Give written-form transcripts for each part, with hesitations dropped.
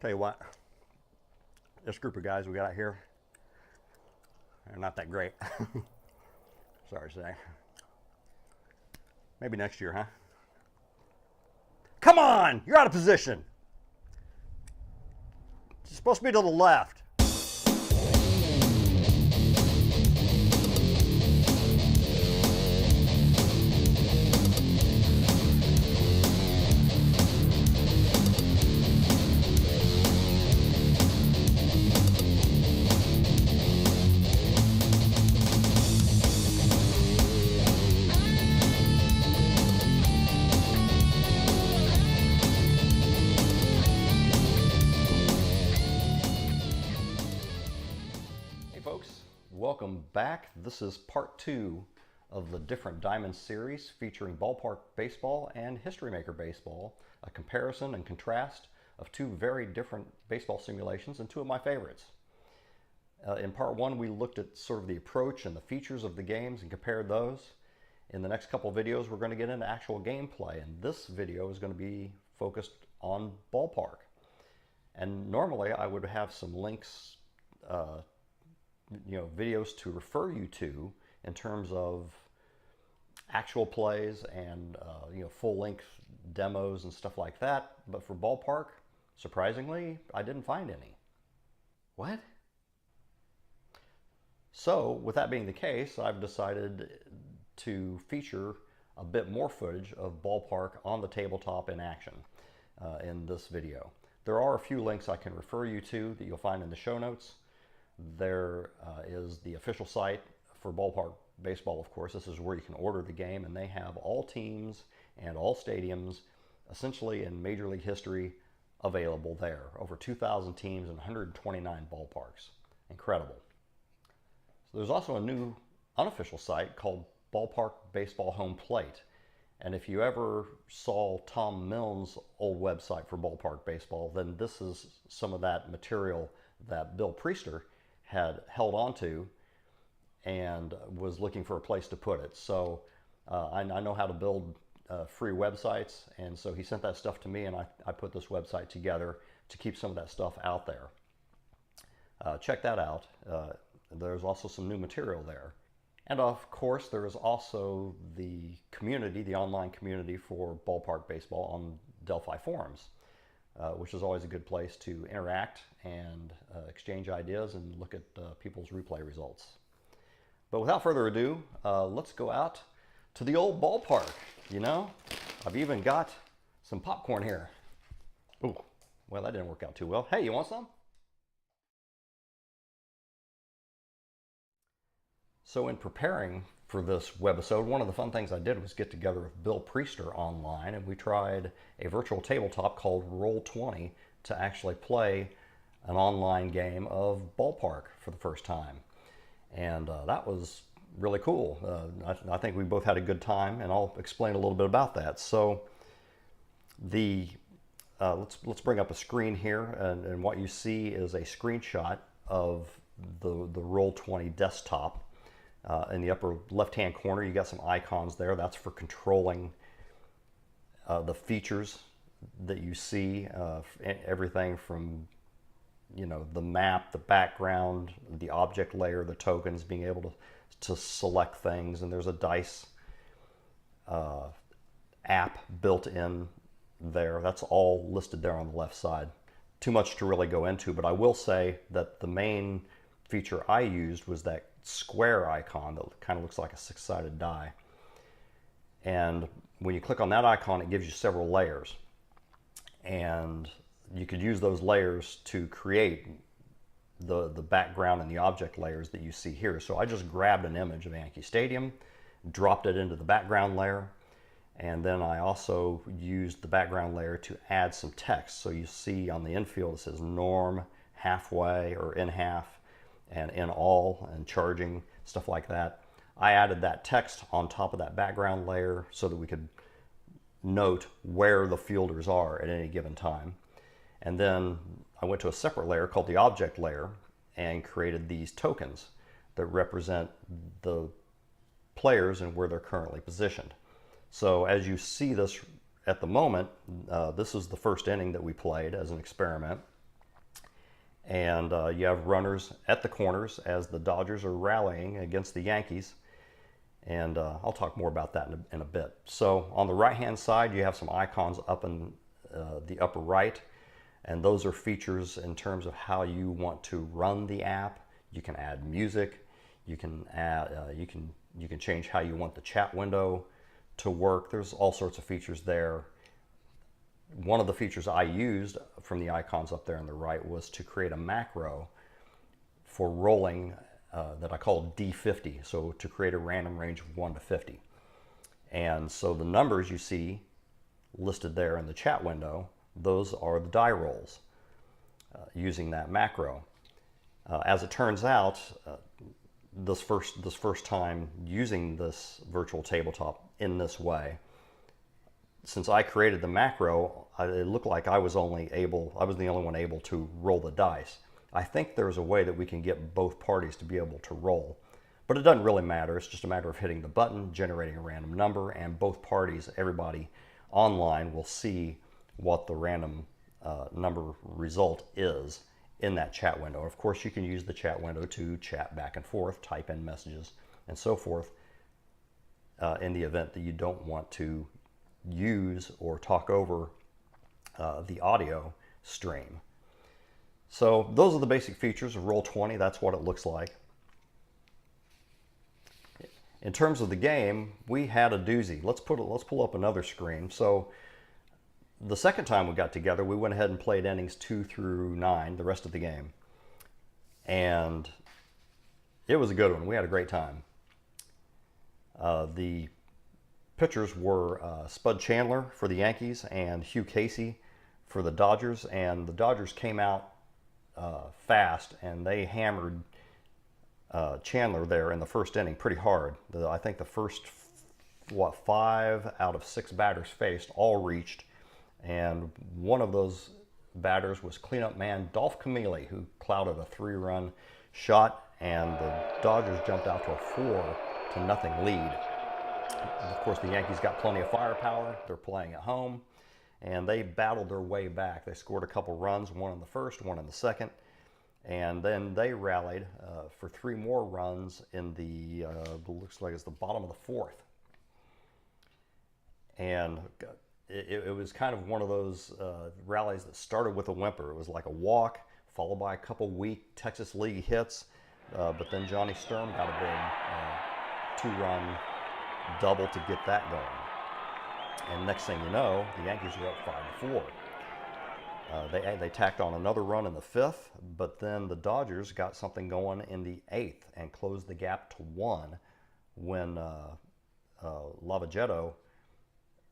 Tell you what, this group of guys we got out here, they're not that great. Sorry to say. Maybe next year, huh? Come on! You're out of position! It's supposed to be to the left. Welcome back. This is part 2 of the Different Diamonds series featuring Ballpark Baseball and History Maker Baseball, a comparison and contrast of two very different baseball simulations and two of my favorites. In part 1 we looked at sort of the approach and the features of the games and compared those. In the next couple of videos we're going to get into actual gameplay, and this video is going to be focused on Ballpark. And normally I would have some links videos to refer you to in terms of actual plays and full-length demos and stuff like that. But for Ballpark, surprisingly, I didn't find any. What? So, with that being the case, I've decided to feature a bit more footage of Ballpark on the tabletop in action in this video. There are a few links I can refer you to that you'll find in the show notes. There is the official site for Ballpark Baseball, of course. This is where you can order the game, and they have all teams and all stadiums, essentially in Major League history, available there. Over 2,000 teams and 129 ballparks. Incredible. So there's also a new unofficial site called Ballpark Baseball Home Plate. And if you ever saw Tom Milne's old website for Ballpark Baseball, then this is some of that material that Bill Priester had held on to and was looking for a place to put it. So I know how to build free websites, and so he sent that stuff to me, and I put this website together to keep some of that stuff out there. Check that out. There's also some new material there. And of course there is also the community, the online community for Ballpark Baseball on Delphi forums. Which is always a good place to interact and exchange ideas and look at people's replay results. But without further ado, let's go out to the old ballpark. You know, I've even got some popcorn here. Ooh, well, that didn't work out too well. Hey, you want some? So in preparing for this webisode, one of the fun things I did was get together with Bill Priester online, and we tried a virtual tabletop called Roll20 to actually play an online game of Ballpark for the first time. And that was really cool. I think we both had a good time, and I'll explain a little bit about that. So let's bring up a screen here, and what you see is a screenshot of the Roll20 desktop. In the upper left-hand corner, you got some icons there. That's for controlling the features that you see. Everything from, the map, the background, the object layer, the tokens, being able to select things. And there's a dice app built in there. That's all listed there on the left side. Too much to really go into, but I will say that the main feature I used was that square icon that kind of looks like a six-sided die. And when you click on that icon, it gives you several layers. And you could use those layers to create the background and the object layers that you see here. So I just grabbed an image of Yankee Stadium, dropped it into the background layer, and then I also used the background layer to add some text. So you see on the infield it says Norm, halfway, or in half, and in all, and charging, stuff like that. I added that text on top of that background layer so that we could note where the fielders are at any given time. And then I went to a separate layer called the object layer and created these tokens that represent the players and where they're currently positioned. So as you see this at the moment, this is the first inning that we played as an experiment. And you have runners at the corners as the Dodgers are rallying against the Yankees. And I'll talk more about that in a bit. So on the right-hand side, you have some icons up in the upper right. And those are features in terms of how you want to run the app. You can add music. You can add, you can change how you want the chat window to work. There's all sorts of features there. One of the features I used from the icons up there on the right was to create a macro for rolling that I call D50, so to create a random range of 1 to 50. And so the numbers you see listed there in the chat window, those are the die rolls using that macro. As it turns out, this first time using this virtual tabletop in this way, since I created the macro, it looked like I was the only one able to roll the dice. I think there's a way that we can get both parties to be able to roll, but it doesn't really matter. It's just a matter of hitting the button, generating a random number, and both parties, everybody online, will see what the random number result is in that chat window. Of course, you can use the chat window to chat back and forth, type in messages, and so forth in the event that you don't want to use or talk over the audio stream. So those are the basic features of Roll20. That's what it looks like. In terms of the game, we had a doozy. Let's pull up another screen. So the second time we got together, we went ahead and played innings 2 through 9, the rest of the game. And it was a good one. We had a great time. The pitchers were Spud Chandler for the Yankees and Hugh Casey for the Dodgers. And the Dodgers came out fast, and they hammered Chandler there in the first inning pretty hard. I think the first, 5 out of 6 batters faced all reached. And one of those batters was cleanup man Dolph Camilli, who clouded a 3-run shot, and the Dodgers jumped out to a 4-0 lead. And of course, the Yankees got plenty of firepower. They're playing at home, and they battled their way back. They scored a couple runs, one in the first, one in the second, and then they rallied for 3 more runs in the looks like it's the bottom of the 4th. And it was kind of one of those rallies that started with a whimper. It was like a walk, followed by a couple weak Texas League hits, but then Johnny Sturm got a big 2-run double to get that going. And next thing you know, the Yankees were up 5-4. They tacked on another run in the 5th, but then the Dodgers got something going in the 8th and closed the gap to 1 when Lavagetto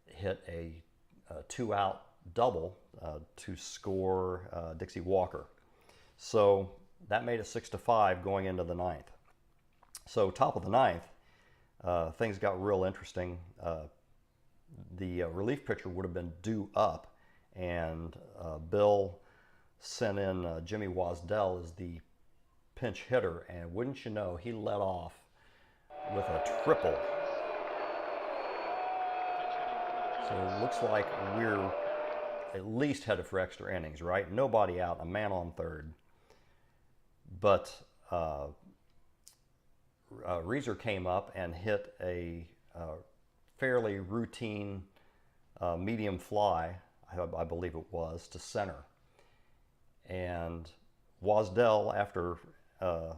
hit a 2-out double to score Dixie Walker. So that made it 6-5 going into the 9th. So top of the 9th, things got real interesting. The relief pitcher would have been due up, and Bill sent in Jimmy Wasdell as the pinch hitter, and wouldn't you know, he led off with a triple. So it looks like we're at least headed for extra innings, right? Nobody out, a man on third. But Reeser came up and hit a fairly routine medium fly, I believe it was, to center. And Wasdell, after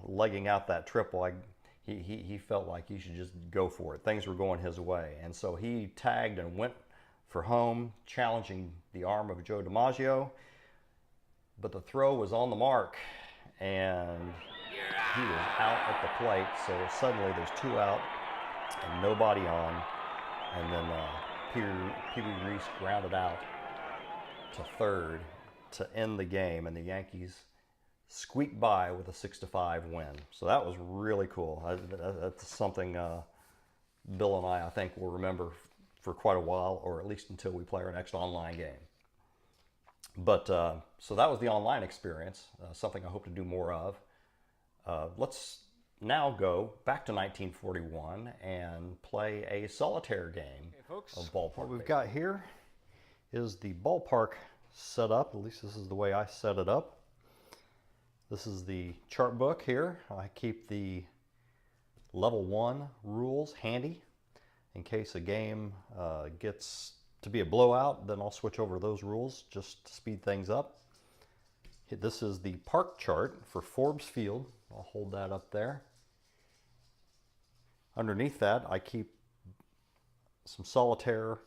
legging out that triple, he felt like he should just go for it. Things were going his way. And so he tagged and went for home, challenging the arm of Joe DiMaggio. But the throw was on the mark, and he was out at the plate. So suddenly there's 2 out and nobody on. And then Pee Wee Reese grounded out to third to end the game, and the Yankees squeaked by with a 6-5 win. So that was really cool. That's something Bill and I think, will remember for quite a while, or at least until we play our next online game. But so that was the online experience, something I hope to do more of. Let's now go back to 1941 and play a solitaire game of Ballpark. What we've got here is the Ballpark setup. At least this is the way I set it up. This is the chart book here. I keep the level 1 rules handy in case a game gets to be a blowout. Then I'll switch over those rules just to speed things up. This is the park chart for Forbes Field. I'll hold that up there. Underneath that, I keep some solitaire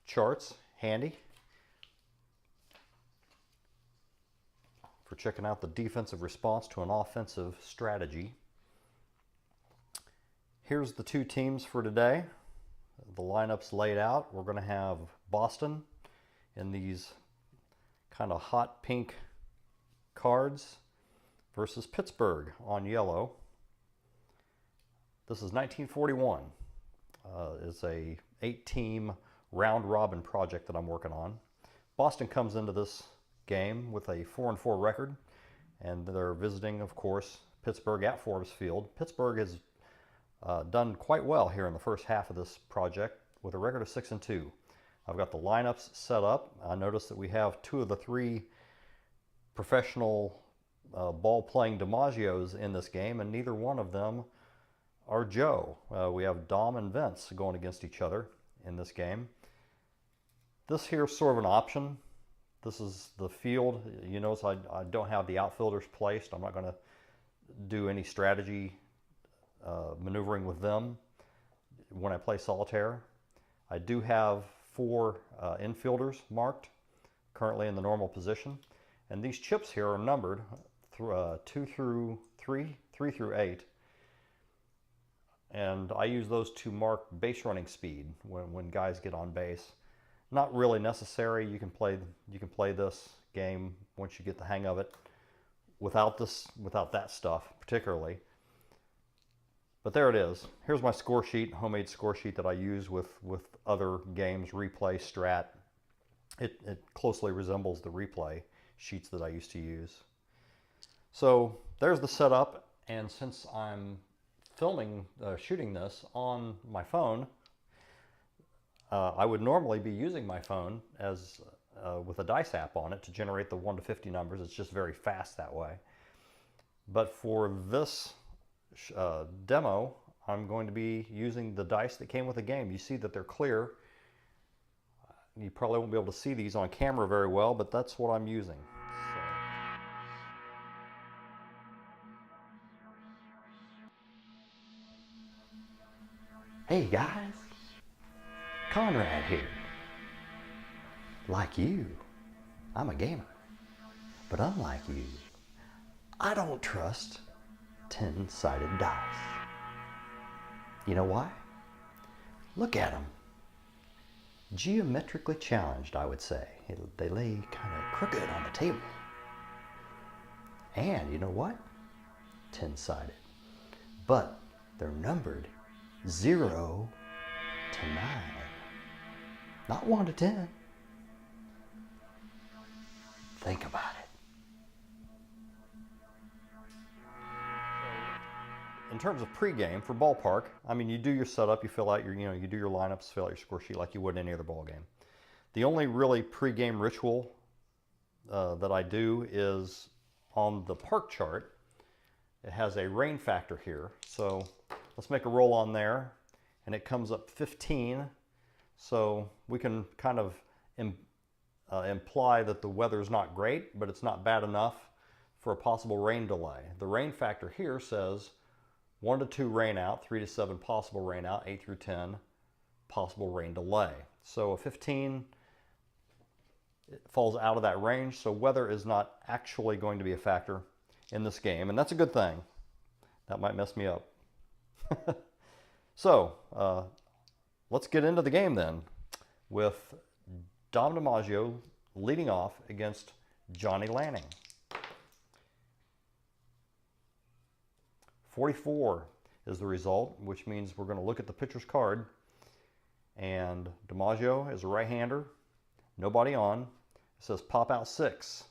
charts handy for checking out the defensive response to an offensive strategy. Here's the two teams for today. The lineups laid out. We're going to have Boston in these kind of hot pink cards versus Pittsburgh on yellow. This is 1941. It's a 8-team round-robin project that I'm working on. Boston comes into this game with a 4-4 record, and they're visiting, of course, Pittsburgh at Forbes Field. Pittsburgh has done quite well here in the first half of this project with a record of 6-2. I've got the lineups set up. I noticed that we have 2 of the 3 professional ball-playing DiMaggios in this game, and neither one of them are Joe. We have Dom and Vince going against each other in this game. This here is sort of an option. This is the field. You notice I don't have the outfielders placed. I'm not going to do any strategy maneuvering with them when I play solitaire. I do have 4 infielders marked currently in the normal position, and these chips here are numbered through 2 through 3, 3 through 8, and I use those to mark base running speed when guys get on base. Not really necessary. You can play this game once you get the hang of it without that stuff particularly. But there it is. Here's my score sheet, homemade score sheet that I use with other games, replay, strat. It closely resembles the replay sheets that I used to use. So there's the setup, and since I'm shooting this on my phone, I would normally be using my phone as with a dice app on it to generate the 1 to 50 numbers. It's just very fast that way. But for this demo, I'm going to be using the dice that came with the game. You see that they're clear. You probably won't be able to see these on camera very well, but that's what I'm using. Hey guys, Conrad here. Like you, I'm a gamer. But unlike you, I don't trust 10-sided dice. You know why? Look at them. Geometrically challenged, I would say. They lay kind of crooked on the table. And you know what? 10-sided. But they're numbered 0 to 9. Not 1 to 10. Think about it. In terms of pregame for Ballpark, I mean, you do your setup, you fill out you do your lineups, fill out your score sheet like you would in any other ball game. The only really pregame ritual that I do is on the park chart. It has a rain factor here, so let's make a roll on there, and it comes up 15. So we can kind of imply that the weather is not great, but it's not bad enough for a possible rain delay. The rain factor here says 1 to 2 rain out, 3 to 7 possible rain out, 8 through 10 possible rain delay. So a 15 falls out of that range, so weather is not actually going to be a factor in this game, and that's a good thing. That might mess me up. So let's get into the game then, with Dom DiMaggio leading off against Johnny Lanning. 44 is the result, which means we're going to look at the pitcher's card. And DiMaggio is a right-hander, nobody on. It says pop out 6.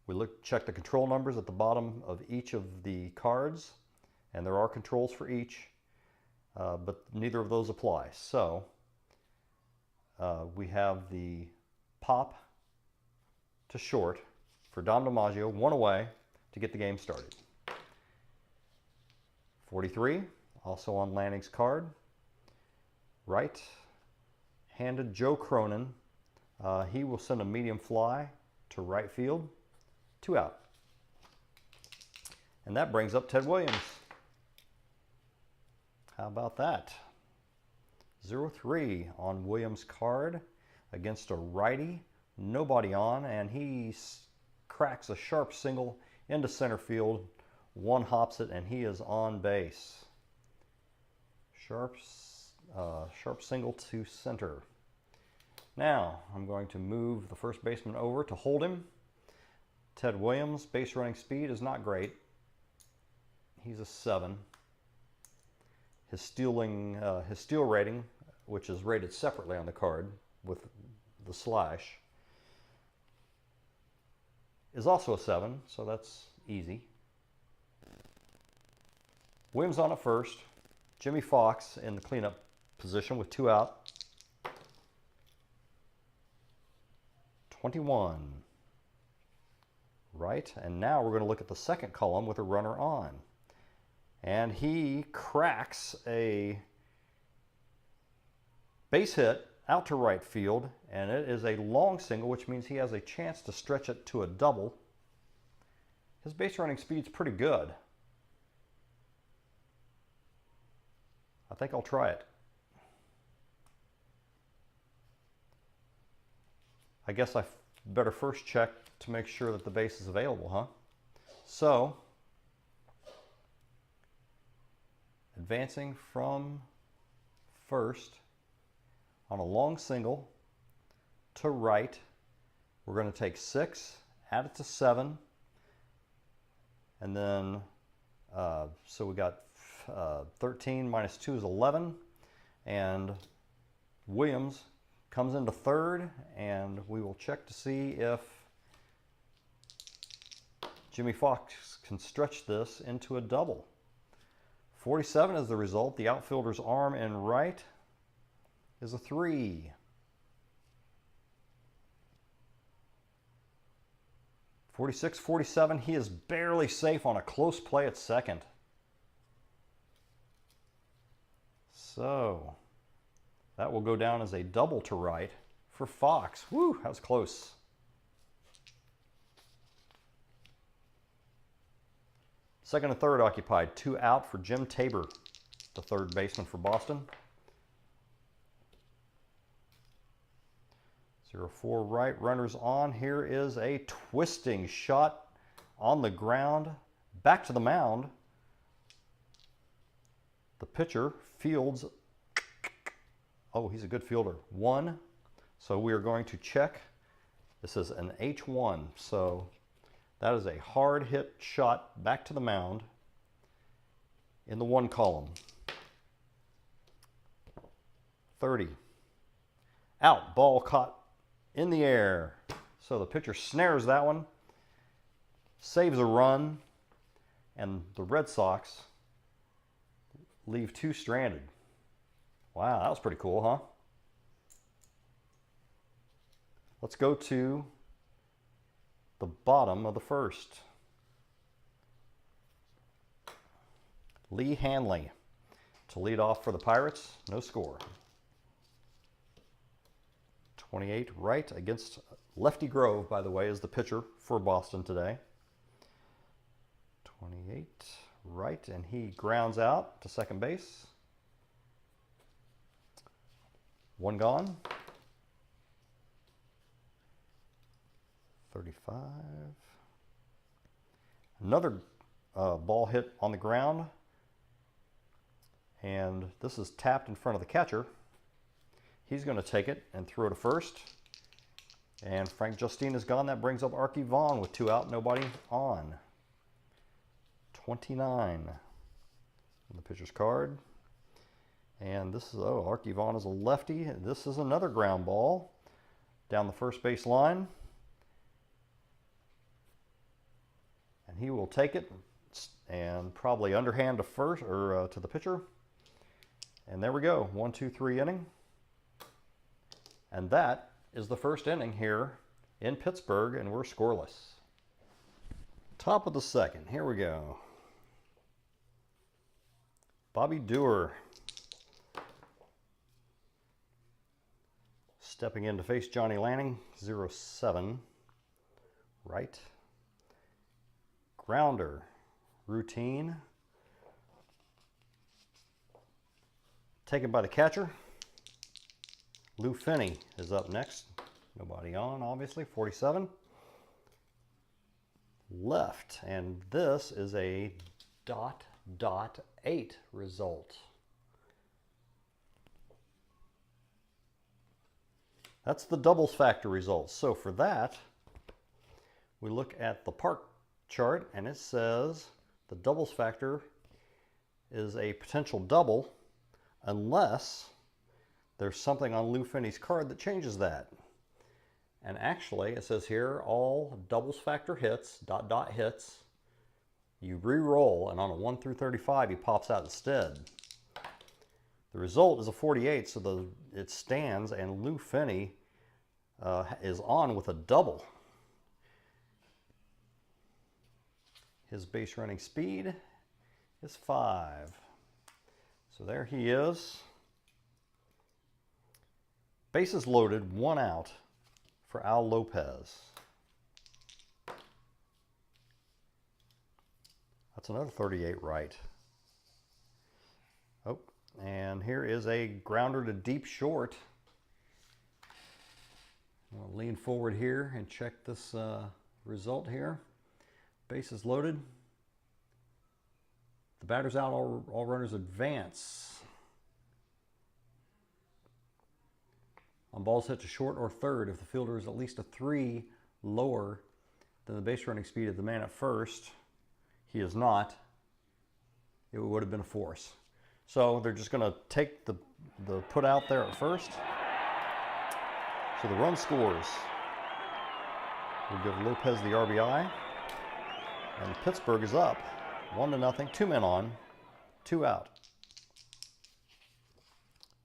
We check the control numbers at the bottom of each of the cards, and there are controls for each, but neither of those apply. So we have the pop to short for Dom DiMaggio, 1 away, to get the game started. 43, also on Lanning's card. Right-handed Joe Cronin. He will send a medium fly to right field. 2 out. And that brings up Ted Williams. How about that? 0-3 on Williams' card against a righty. Nobody on, and he cracks a sharp single into center field. One hops it, and he is on base. Sharp single to center. Now, I'm going to move the first baseman over to hold him. Ted Williams' base running speed is not great. He's a 7. His steal rating, which is rated separately on the card with the slash, is also a 7, so that's easy. Williams on at first. Jimmy Fox in the cleanup position with 2 out. 21. Right, and now we're going to look at the second column with a runner on. And he cracks a base hit out to right field, and it is a long single, which means he has a chance to stretch it to a double. His base running speed's pretty good. I think I'll try it. I guess I better first check to make sure that the base is available, huh? So, advancing from first on a long single to right, we're going to take 6, add it to 7, and then, so we got 13 minus 2 is 11, and Williams comes into third, and we will check to see if Jimmy Fox can stretch this into a double. 47 is the result. The outfielder's arm in right is a 3. 46, 47, he is barely safe on a close play at second. So that will go down as a double to right for Fox. Woo, that was close. Second and third occupied. 2 out for Jim Tabor, the third baseman for Boston. 0-4 right, runners on. Here is a twisting shot on the ground, back to the mound. The pitcher fields, oh, he's a good fielder, 1. So we are going to check. This is an H1, so that is a hard hit shot back to the mound in the 1 column. 30. Out, ball caught in the air. So the pitcher snares that one, saves a run, and the Red Sox leave 2 stranded. Wow, that was pretty cool, huh? Let's go to the bottom of the first. Lee Hanley to lead off for the Pirates. No score. 28 right against Lefty Grove, by the way, is the pitcher for Boston today. 28 right, and he grounds out to second base. 1 gone. 35. Another ball hit on the ground, and this is tapped in front of the catcher. He's going to take it and throw to first. And Frank Justine is gone. That brings up Arky Vaughn with 2 out, nobody on. 29 on the pitcher's card. And this is, oh, Arky Vaughn is a lefty. This is another ground ball down the first base line. And he will take it and probably underhand to first, or to the pitcher. And there we go, 1-2-3 inning. And that is the first inning here in Pittsburgh, and we're scoreless. Top of the second, here we go. Bobby Dewar stepping in to face Johnny Lanning, 0-7, right. Grounder, routine. Taken by the catcher. Lou Finney is up next. Nobody on, obviously, 47. Left, and this is a ... 8 result. That's the doubles factor results. So for that, we look at the park chart, and it says the doubles factor is a potential double unless there's something on Lou Finney's card that changes that. And actually, it says here, all doubles factor hits, ... hits, you re-roll, and on a 1 through 35, he pops out instead. The result is a 48, so it stands, and Lou Finney is on with a double. His base running speed is 5. So there he is. Bases loaded, 1 out for Al Lopez. That's another 38 right. Oh, and here is a grounder to deep short. I'll lean forward here and check this result here. Bases loaded. The batter's out, all runners advance. On balls hit to short or third, if the fielder is at least a 3 lower than the base running speed of the man at first, he is not, it would have been a force. So they're just going to take the put out there at first. So the run scores. We'll give Lopez the RBI. And Pittsburgh is up 1-0, 2 men on, 2 out.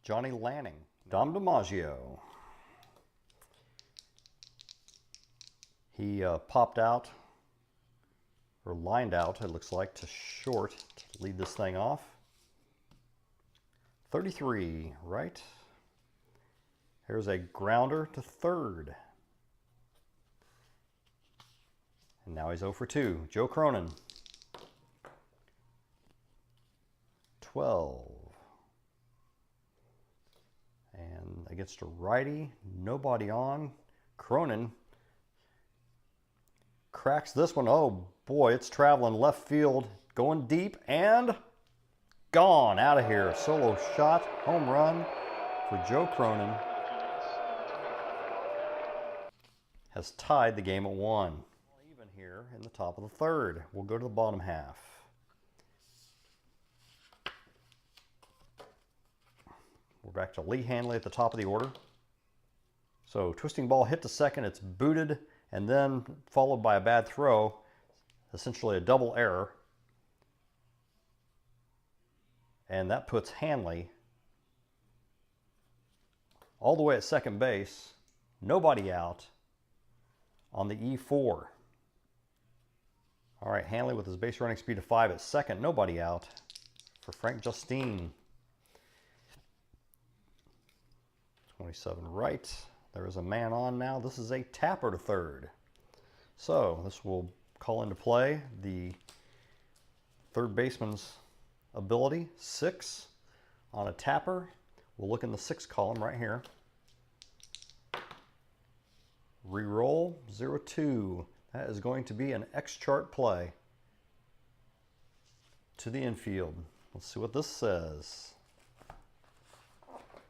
Johnny Lanning. Dom DiMaggio. He popped out, or lined out, it looks like, to short to lead this thing off. 33, right. Here's a grounder to third. And now he's 0 for 2. Joe Cronin. 12. And against a righty, nobody on. Cronin cracks this one. Oh boy, it's traveling left field, going deep, and gone out of here. Solo shot, home run for Joe Cronin. Has tied the game at 1. Even here in the top of the third. We'll go to the bottom half. We're back to Lee Hanley at the top of the order. So twisting ball hit to second, it's booted, and then followed by a bad throw, essentially a double error. And that puts Hanley all the way at second base, nobody out on the E4. All right, Hanley with his base running speed of 5 at second, nobody out for Frank Justine. 27 right. There is a man on now. This is a tapper to third. So this will call into play the third baseman's ability. 6 on a tapper. We'll look in the 6 column right here. Reroll 0-2. That is going to be an X chart play to the infield. Let's see what this says.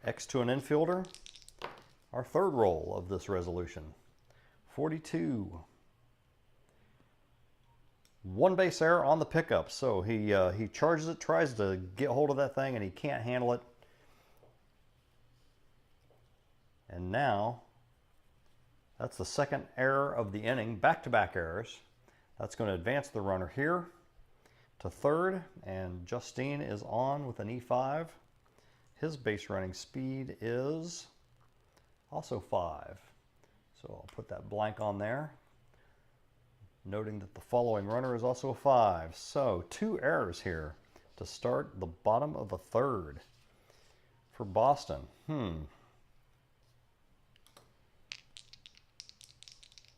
X to an infielder. Our third roll of this resolution. 42. 1 base error on the pickup. So he charges it, tries to get hold of that thing, and he can't handle it. And now, that's the second error of the inning, back-to-back errors. That's going to advance the runner here to third, and Justine is on with an E5. His base running speed is also 5. So I'll put that blank on there. noting that the following runner is also a 5. So 2 errors here to start the bottom of the 3rd for Boston.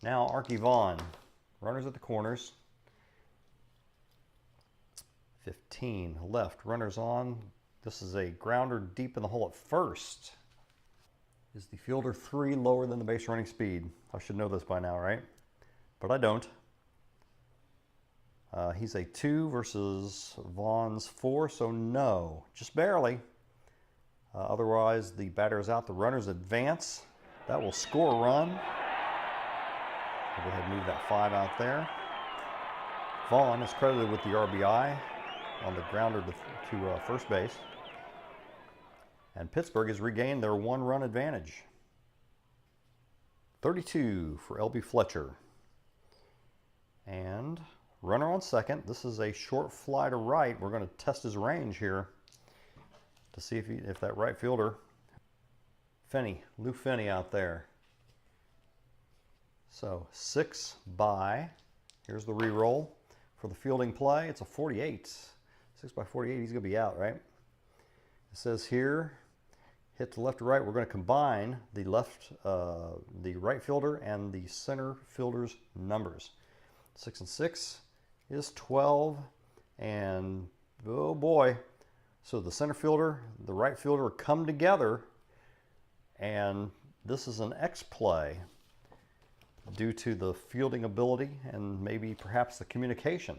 Now Archie Vaughan, runners at the corners. 15 left, runners on. This is a grounder deep in the hole at first. Is the fielder 3 lower than the base running speed? I should know this by now, right? But I don't. He's a 2 versus Vaughan's 4, so no, just barely. Otherwise, the batter is out. The runners advance. That will score a run. I'll go ahead and move that 5 out there. Vaughan is credited with the RBI on the grounder to first base. And Pittsburgh has regained their 1-run advantage. 32 for L.B. Fletcher. And runner on second. This is a short fly to right. We're going to test his range here to see if that right fielder, Lou Finney out there. So 6 by, here's the re-roll for the fielding play. It's a 48. 6 by 48, he's going to be out, right? It says here, hit to left or right. We're going to combine the right fielder and the center fielder's numbers. 6 and 6 is 12, and oh boy. So the center fielder, the right fielder come together, and this is an X play due to the fielding ability and maybe perhaps the communication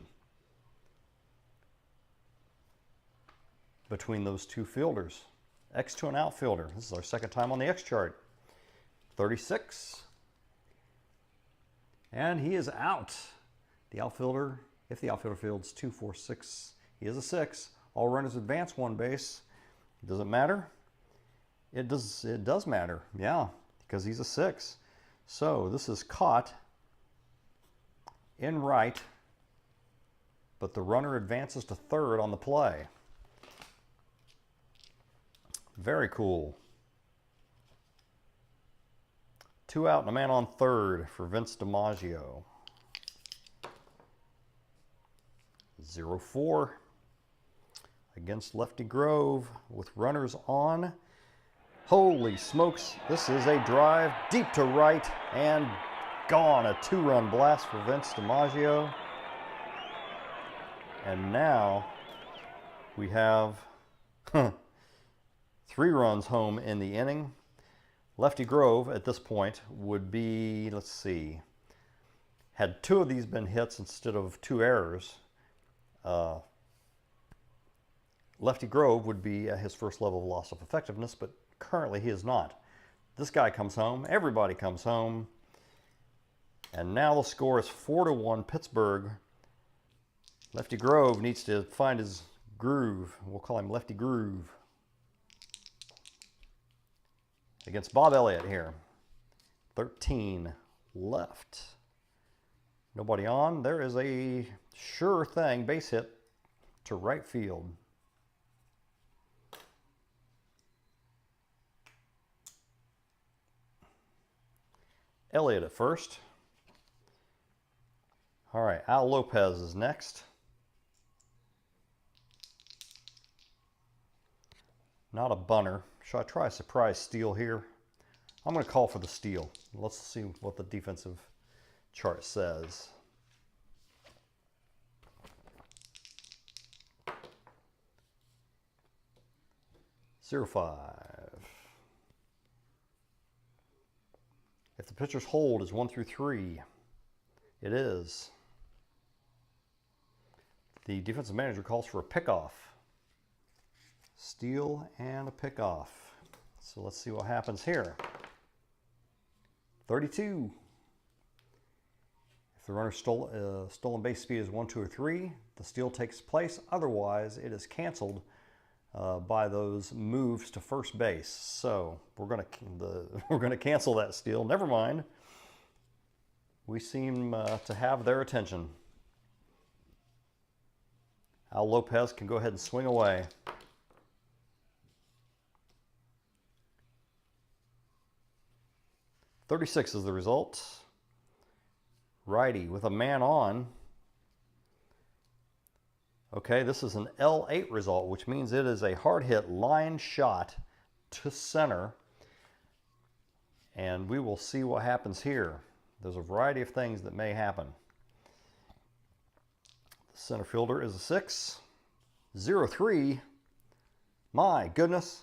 between those two fielders. X to an outfielder. This is our second time on the X chart. 36. And he is out. The outfielder, if the outfielder fields 2, 4, 6, he is a 6. All runners advance 1 base. Does it matter? It does matter, yeah, because he's a 6. So this is caught in right, but the runner advances to third on the play. Very cool. 2 out and a man on third for Vince DiMaggio. 0-4 against Lefty Grove with runners on. Holy smokes, this is a drive deep to right and gone. A 2-run blast for Vince DiMaggio. And now we have 3 runs home in the inning. Lefty Grove at this point would be, let's see, had 2 of these been hits instead of 2 errors, Lefty Grove would be at his first level of loss of effectiveness, but currently he is not. This guy comes home, everybody comes home, and now the score is 4-1 Pittsburgh. Lefty Grove needs to find his groove. We'll call him Lefty Groove. Against Bob Elliott here. 13 left. Nobody on. There is a sure thing base hit to right field. Elliott at first. All right, Al Lopez is next. Not a bunter. Should I try a surprise steal here? I'm going to call for the steal. Let's see what the defensive chart says. Zero 5. If the pitcher's hold is 1 through 3, it is. The defensive manager calls for a pickoff. Steal and a pickoff. So let's see what happens here. 32. If the runner's stolen base speed is 1, 2, or 3, the steal takes place. Otherwise, it is canceled by those moves to first base. So we're going to cancel that steal. Never mind. We seem to have their attention. Al Lopez can go ahead and swing away. .36 is the result. Righty with a man on. Okay, this is an L8 result, which means it is a hard hit line shot to center. And we will see what happens here. There's a variety of things that may happen. The center fielder is a 6. 0-3. My goodness.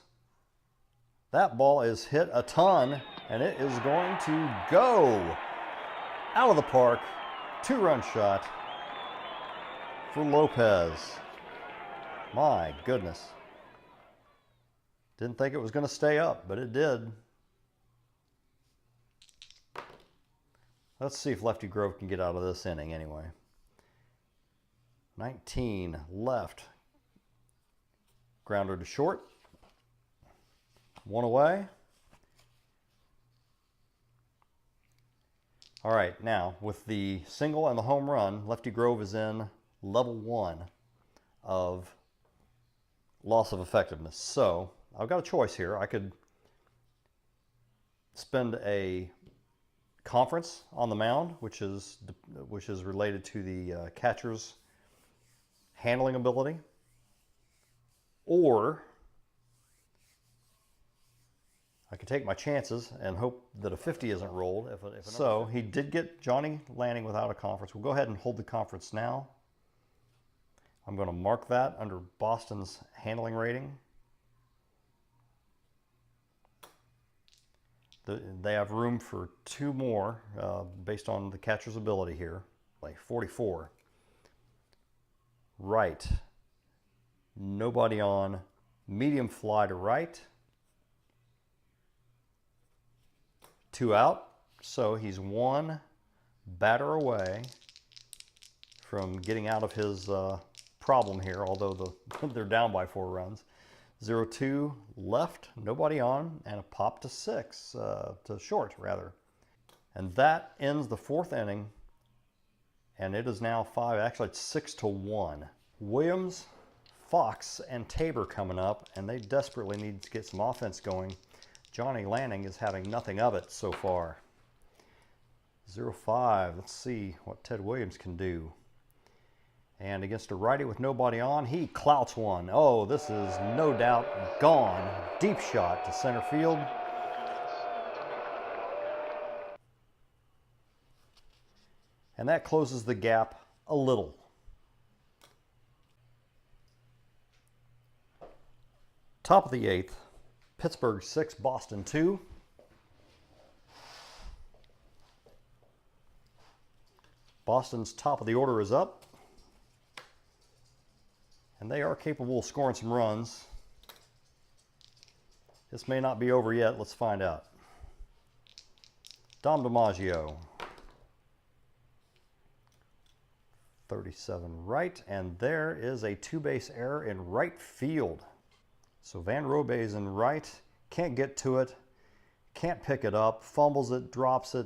That ball is hit a ton, and it is going to go out of the park. 2-run shot for Lopez. My goodness. Didn't think it was going to stay up, but it did. Let's see if Lefty Grove can get out of this inning anyway. 19 left. Grounder to short. 1 away. All right, now with the single and the home run, Lefty Grove is in level 1 of loss of effectiveness. So I've got a choice here. I could spend a conference on the mound, which is related to the catcher's handling ability, or I could take my chances and hope that a 50 isn't rolled. So he did get Johnny Lanning without a conference. We'll go ahead and hold the conference now. I'm going to mark that under Boston's handling rating. They have room for 2 more based on the catcher's ability here. Like 44. Right. Nobody on. Medium fly to right. 2 out, so he's 1 batter away from getting out of his problem here, although they're down by 4 runs. 0-2 left, nobody on, and a pop to 6, to short rather. And that ends the 4th inning, and it is now 5, actually it's 6-1. Williams, Fox, and Tabor coming up, and they desperately need to get some offense going. Johnny Lanning is having nothing of it so far. 0-5. Let's see what Ted Williams can do. And against a righty with nobody on, he clouts one. Oh, this is no doubt gone. Deep shot to center field. And that closes the gap a little. Top of the 8th. Pittsburgh 6, Boston 2. Boston's top of the order is up. And they are capable of scoring some runs. This may not be over yet. Let's find out. Dom DiMaggio. 37 right. And there is a 2-base error in right field. So Van Robe's in right, can't get to it, can't pick it up, fumbles it, drops it,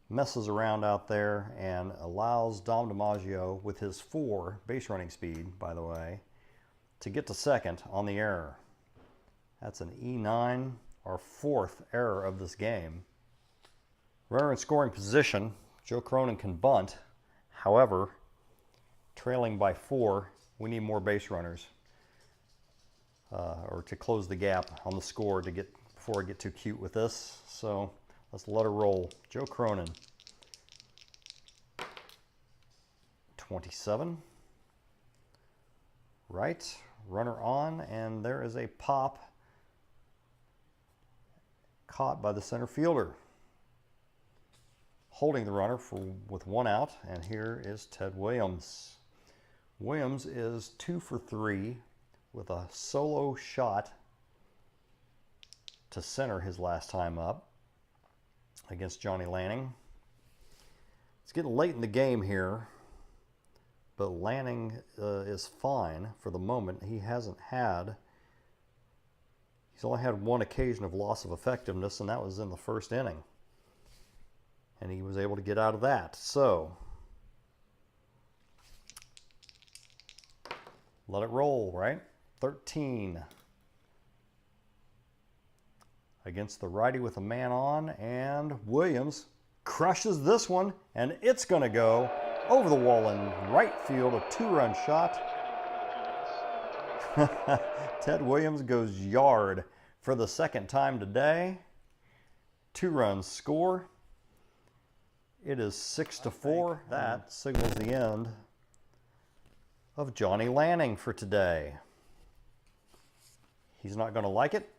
messes around out there, and allows Dom DiMaggio, with his 4 base running speed, by the way, to get to second on the error. That's an E9, our 4th error of this game. Runner in scoring position, Joe Cronin can bunt. However, trailing by 4, we need more base runners. Or to close the gap on the score before I get too cute with this. So let's let her roll. Joe Cronin. 27. Right. Runner on, and there is a pop caught by the center fielder. Holding the runner with 1 out, and here is Ted Williams. Williams is 2 for 3. With a solo shot to center his last time up against Johnny Lanning. It's getting late in the game here, but Lanning is fine for the moment. He's only had 1 occasion of loss of effectiveness, and that was in the 1st inning. And he was able to get out of that. So let it roll, right? 13 against the righty with a man on, and Williams crushes this one, and it's going to go over the wall in right field, a 2-run shot. Ted Williams goes yard for the second time today. 2-run score. It is 6-4. That signals the end of Johnny Lanning for today. He's not going to like it,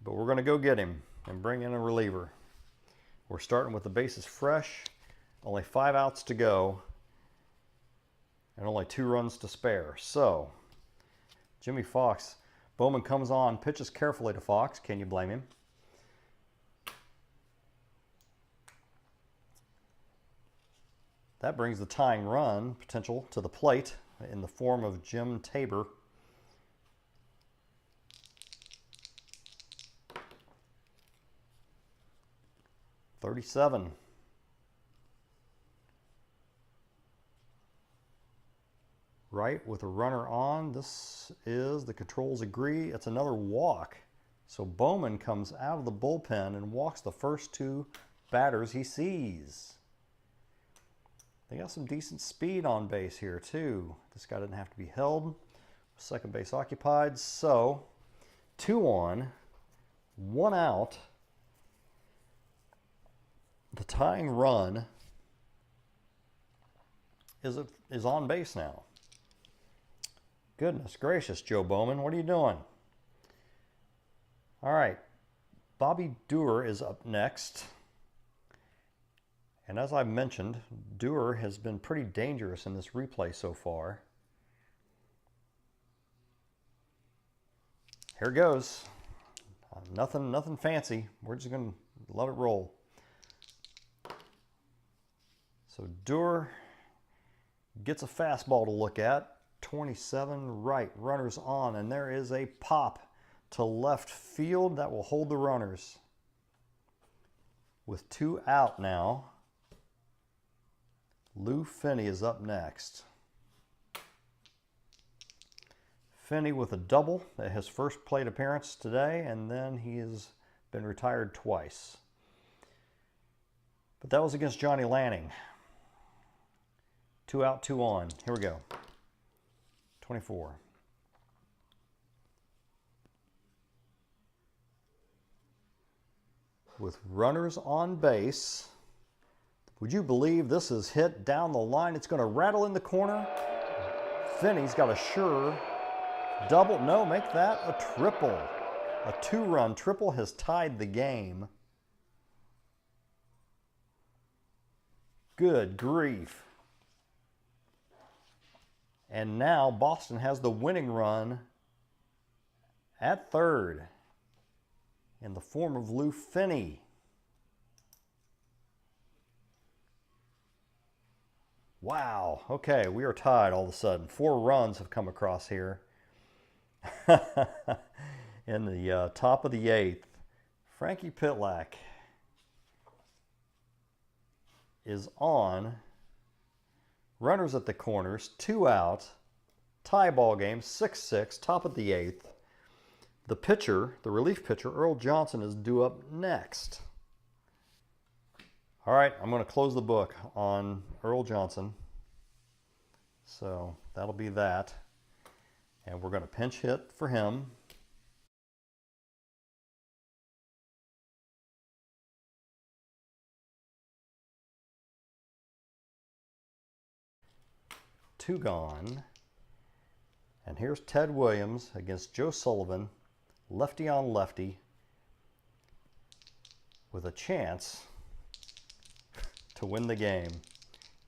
but we're going to go get him and bring in a reliever. We're starting with the bases fresh, only 5 outs to go, and only 2 runs to spare. So, Jimmy Fox, Bowman comes on, pitches carefully to Fox. Can you blame him? That brings the tying run potential to the plate in the form of Jim Tabor. .37. Right with a runner on. This is, the controls agree, it's another walk. So Bowman comes out of the bullpen and walks the first 2 batters he sees. They got some decent speed on base here too. This guy didn't have to be held. Second base occupied. So 2 on, 1 out. The tying run is on base now. Goodness gracious, Joe Bowman, what are you doing? All right, Bobby Doerr is up next. And as I mentioned, Doerr has been pretty dangerous in this replay so far. Here goes. Nothing fancy. We're just going to let it roll. So Doerr gets a fastball to look at. 27 right, runners on, and there is a pop to left field that will hold the runners. With 2 out now, Lou Finney is up next. Finney with a double at his first plate appearance today, and then he has been retired twice. But that was against Johnny Lanning. 2 out, 2 on. Here we go. 24. With runners on base, would you believe this is hit down the line? It's going to rattle in the corner. Finney's got a sure double. No, make that a triple. A 2-run triple has tied the game. Good grief. And now Boston has the winning run at third in the form of Lou Finney. Wow. Okay, we are tied all of a sudden. 4 runs have come across here. In the top of the 8th, Frankie Pitlack is on. Runners at the corners, 2 out, tie ball game, 6-6, top of the 8th. The pitcher, the relief pitcher, Earl Johnson, is due up next. All right, I'm going to close the book on Earl Johnson. So that'll be that. And we're going to pinch hit for him. Two gone. And here's Ted Williams against Joe Sullivan, lefty on lefty, with a chance to win the game.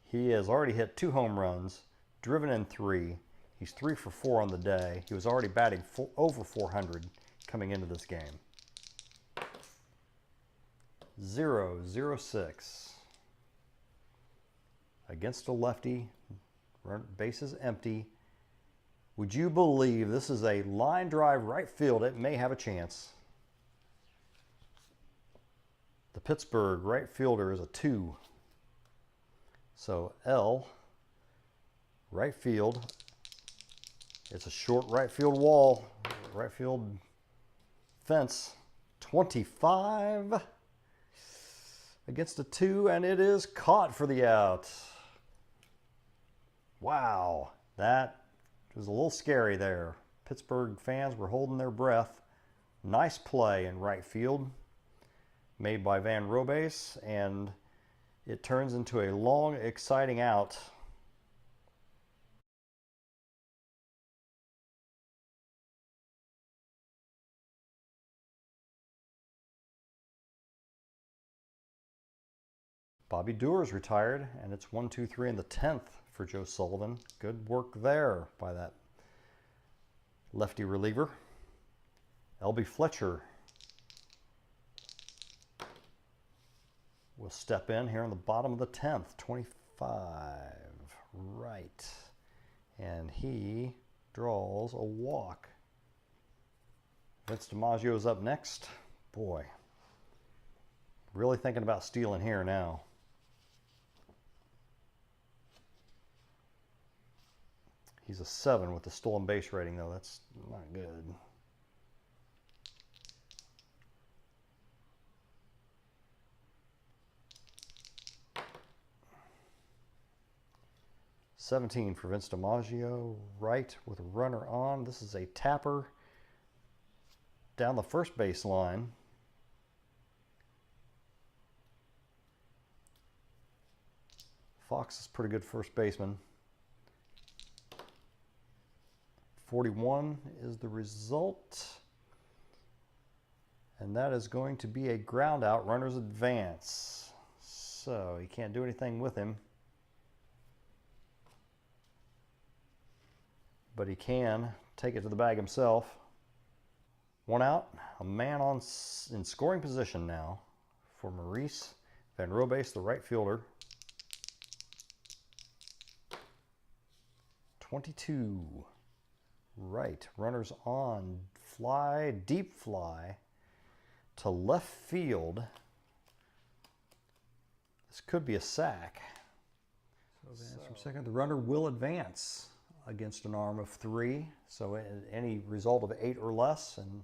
He has already hit 2 home runs, driven in 3. He's 3 for 4 on the day. He was already batting over 400 coming into this game. 0-0-6. Against a lefty, bases empty. Would you believe this is a line drive right field? It may have a chance. The Pittsburgh right fielder is a 2. So L, right field. It's a short right field wall, right field fence. 25. against a 2, and it is caught for the out. Wow, that was a little scary there. Pittsburgh fans were holding their breath. Nice play in right field made by Van Robes, and it turns into a long, exciting out. Bobby Doerr's retired, and it's 1-2-3 in the 10th for Joe Sullivan. Good work there by that lefty reliever. L.B. Fletcher will step in here in the bottom of the 10th, 25, right. And he draws a walk. Vince DiMaggio's up next. Boy, really thinking about stealing here now. He's a 7 with the stolen base rating, though. That's not good. $17 for Vince DiMaggio, right with a runner on. This is a tapper down the first base line. Fox is a pretty good first baseman. 41 is the result. And that is going to be a ground out, runners advance. So you can't do anything with him. But he can take it to the bag himself. One out, a man in scoring position now for Maurice Van Robes, the right fielder. 22. Right, runners on, fly, deep fly to left field. This could be a sack. So from second, the runner will advance against an arm of 3. So any result of 8 or less, and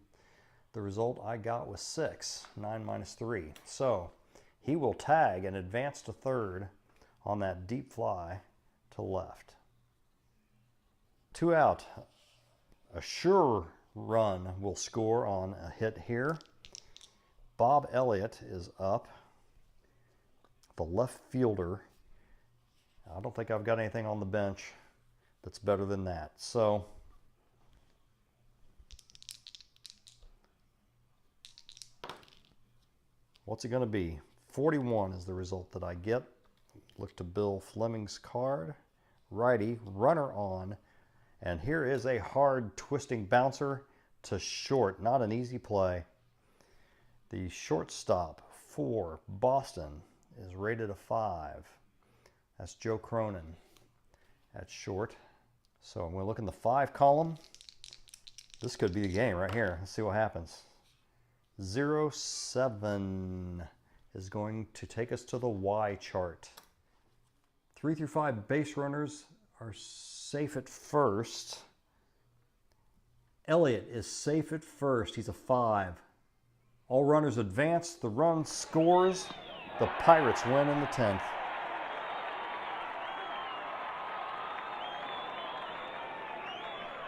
the result I got was 6, 9 minus 3. So he will tag and advance to third on that deep fly to left. 2 out. A sure run will score on a hit here. Bob Elliott is up, the left fielder. I don't think I've got anything on the bench that's better than that. So what's it going to be? 41 is the result that I get. Look to Bill Fleming's card. Righty, runner on. And here is a hard twisting bouncer to short. Not an easy play. The shortstop for Boston is rated a 5. That's Joe Cronin at short. So I'm going to look in the 5 column. This could be the game right here. Let's see what happens. 0-7 is going to take us to the Y chart. 3 through 5 base runners are safe at first. Elliott is safe at first. He's a 5. All runners advance. The run scores. The Pirates win in the 10th.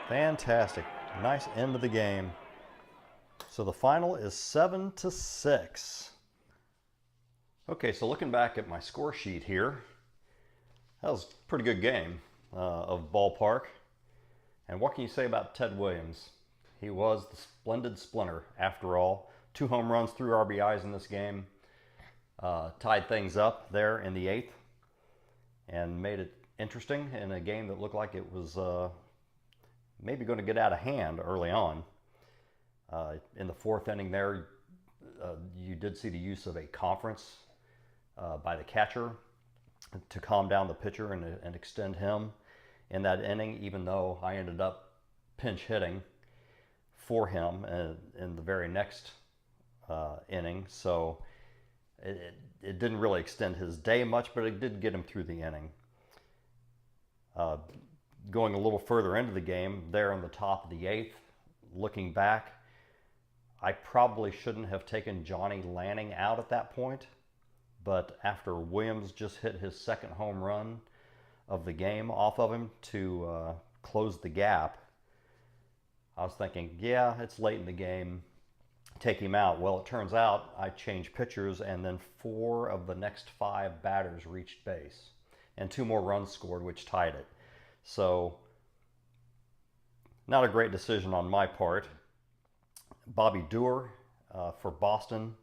Fantastic. Nice end of the game. So the final is 7-6. Okay, so looking back at my score sheet here, that was a pretty good game of ballpark. And what can you say about Ted Williams? He was the splendid splinter after all. 2 home runs, 3 RBIs in this game. Tied things up there in the 8th and made it interesting in a game that looked like it was maybe going to get out of hand early on. In the 4th inning there, you did see the use of a conference by the catcher to calm down the pitcher and extend him in that inning, even though I ended up pinch hitting for him in the very next inning. So it didn't really extend his day much, but it did get him through the inning. Going a little further into the game, there on the top of the 8th, looking back, I probably shouldn't have taken Johnny Lanning out at that point, but after Williams just hit his second home run of the game off of him to close the gap, I was thinking, yeah, it's late in the game, take him out. Well, it turns out I changed pitchers, and then 4 of the next 5 batters reached base, and 2 more runs scored, which tied it. So, not a great decision on my part. Bobby Doerr for Boston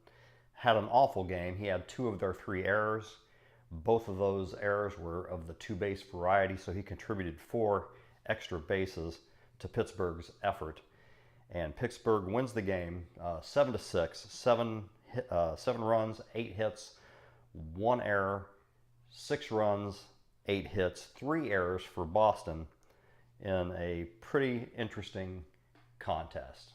had an awful game. He had 2 of their 3 errors. Both of those errors were of the 2-base variety, so he contributed 4 extra bases to Pittsburgh's effort. And Pittsburgh wins the game 7-6, 7 runs, 8 hits, 1 error, 6 runs, 8 hits, 3 errors for Boston in a pretty interesting contest.